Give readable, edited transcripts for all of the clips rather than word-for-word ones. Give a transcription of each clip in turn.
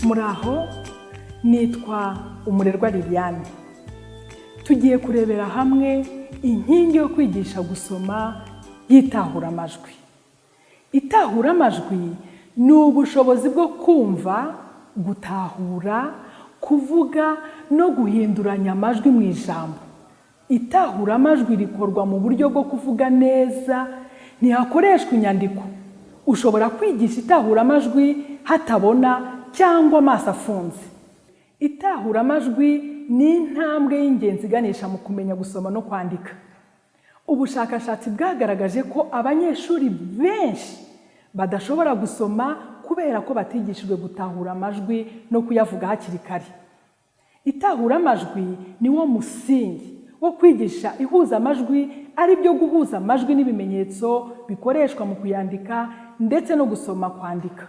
Muraho, nitwa umurerwa Liliane. Tugiye kurebera hamwe inkingi yo kwigisha gusoma y'itahuramajwi. Itahuramajwi ni ubushobozi bwo kumva, gutahura, kuvuga no guhinduranya amajwi mu ijambo. Itahuramajwi rikorwa mu buryo bwo kuvuga neza, ntihakoreshwa inyandiko. Ushobora kwigisha itahuramajwi hatabona cyangwa amaso afunze. Itahuramajwi ni intambwe y'ingenzi iganisha mu kumenya gusoma no kwandika. Ubushakashatsi bwagaragaje ko abanyeshuri benshi badashobora gusoma kubera ko batigishijwe gutahura amajwi no kuyavuga hakiri kare. Itahuramajwi ni wo musingi wo kwigisha ihuza amajwi, ari byo guhuza amajwi n'ibimenyetso bikoreshwa mu kuyandika ndetse no gusoma kwandika.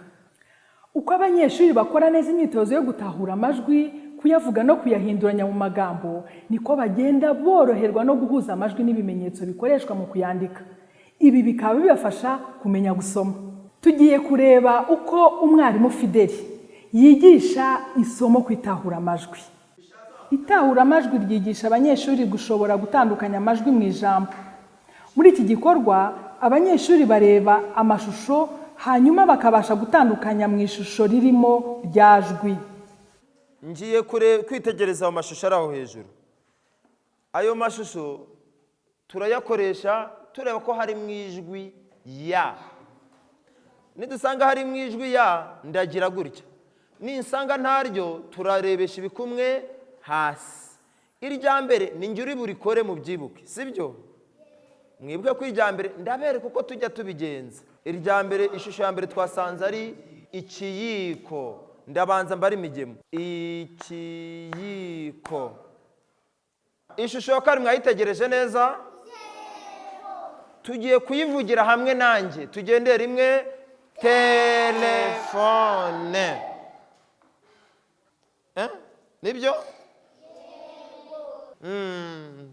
Uko abanyeshuri bakora neza imyitozo yo gutahura amajwi, kuyavuga no kuyahinduranya mu magambo, niko bagenda boroherwa no guhuza amajwi n'ibimenyetso bikoreshwa mu kuyandika. Ibi bikaba bibafasha kumenya gusoma. Tugiye kureba uko umwarimu Fideli yigisha isomo ku itahuramajwi. Itahuramajwi ryigisha abanyeshuri gushobora gutandukanya amajwi mu ijambo. Muri iki gikorwa, abanyeshuri bareba amashusho hanyuma bakabasha gutandukanya mu ishusho ririmo rya jwi. Ngiye kwitegereza amashusho ari aho hejuru. Ayo mashusho turayakoresha tureba ko hari mu ijwi ya. Nidusanga hari mu ijwi ya, ndagira gutya. Ninsanga ntaryo, turarebesha ibikumwe hasi. Irya mbere ni njye uri burikore mu byibuke, sibyo? Mwibwe ko irya mbere ndabereka uko tujya tubigenza. Irya mbere, ishusho ya mbere twasanze ari ikiyiko. Ndabanza mbari imigemo. Ikiyiko. Ishusho ya kabiri mwayitegereje neza? Tugiye kuyivugira hamwe nanjye. Tugendere rimwe. Telefone. Nibyo?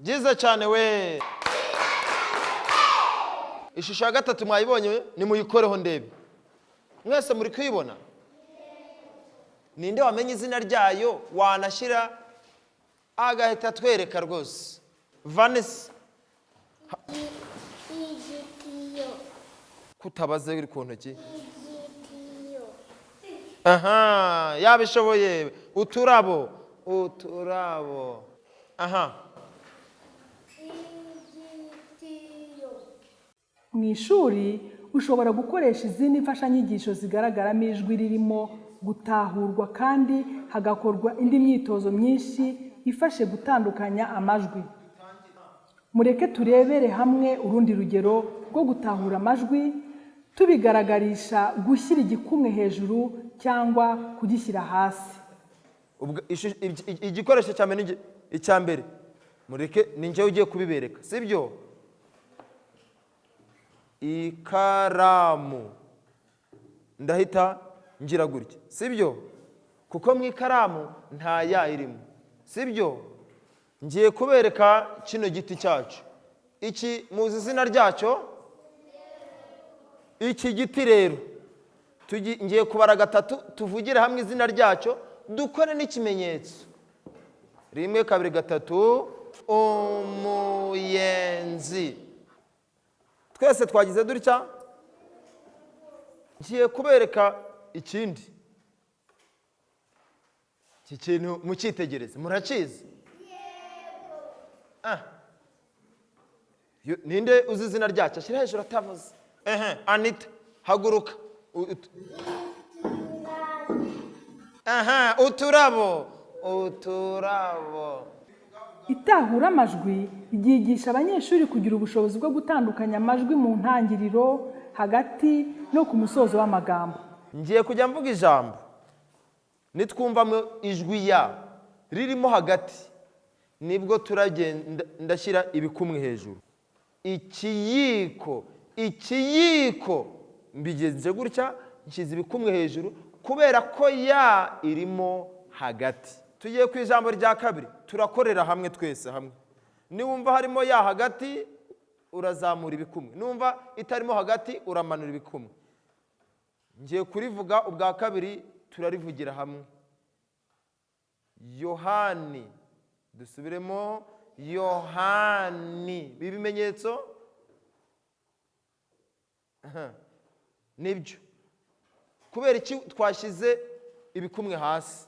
Byiza cyane we. Ishusho ya gatatu mwayibonye, nimuyikoreho ndebe. Mwese muri kuyibona? Ninde wamenye izina ryayo wanashyira agahita twereka rwose? Vanessa. Igitiyo. Kutabaze iri ku ntoki? Igitiyo. Aha, yabishoboye. Uturabo. Uturabo. Aha. Igitiyo. Mu ishuri, ushobora gukoresha izindi mfashanyigisho zigaragaramo ijwi ririmo gutahurwa kandi hagakorwa indi myitozo myinshi ifashe gutandukanya amajwi. Mureke turebere hamwe urundi rugero rwo gutahura amajwi, tubigaragarisha gushyira igikumwe hejuru cyangwa kugishyira hasi. Igikoresho cyane icya mbere. Mureke ninjye ugiye kubibereka, sibyo? Ikaramu. Ndahita ngira gutya, sibyo? Kuko mu ikaramu nta ya irimo, sibyo? Ngiye kubereka kino giti cyacu. Iki muzi izina ryacyo? Iki giti rero ngiye kubara gatatu, tuvugire hamwe izina ryacyo, dukore n'ikimenyetso. 1 2 3. Umuyenzi. Twese twagize dutya. Ngiye kubereka ikindi. Iki kintu mucyitegereze, murakizi? Ninde uzi izina ryacyo? Ashyira hejuru atavuze. Anita, haguruka. Uturabo. Uturabo. Itahuramajwi ryigisha abanyeshuri kugira ubushobozi bwo gutandukanya amajwi mu ntangiriro, hagati no ku musozo w'amagambo. Ngiye kujya mvuga ijambo. Nitwumvamo ijwi ya ririmo hagati, nibwo turagenda ndashyira ibikumwe hejuru. Ikiyiko. Ikiyiko. Mbigenze gutya, nshyize ibikumwe hejuru kubera ko ya irimo hagati. Tugiye ku ijambo rya kabiri, turakorera hamwe twese hamwe. Niwumva harimo ya hagati, urazamura ibikumwe. Numva itarimo hagati, uramanura ibikumwe. Ngiye kurivuga ubwa kabiri turarivugira hamwe. Yohani, dusubiremo, Yohani. Bibimenyetso nibyo. Kubera iki twashyize ibikumwe hasi?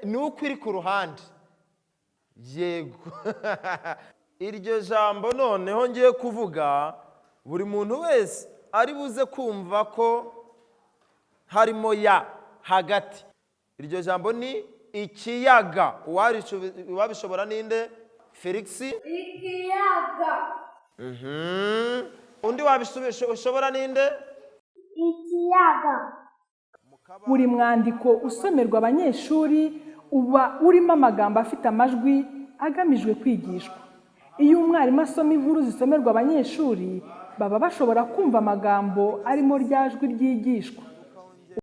Ni uko iri ku ruhande. Yego. Iryo jambo noneho ngiye kuvuga, buri muntu wese ari buze kumva ko harimo ya hagati. Iryo jambo ni ikiyaga. Uwabishobora ninde? Felix? Ikiyaga. Undi wabishobora ninde? Ikiyaga. Buri mwandiko usomerwa abanyeshuri uba urimo amagambo afite amajwi agamijwe kwigishwa. Iyo umwarimu asoma inkuru zisomerwa abanyeshuri, baba bashobora kumva amagambo arimo rya jwi ryigishwa.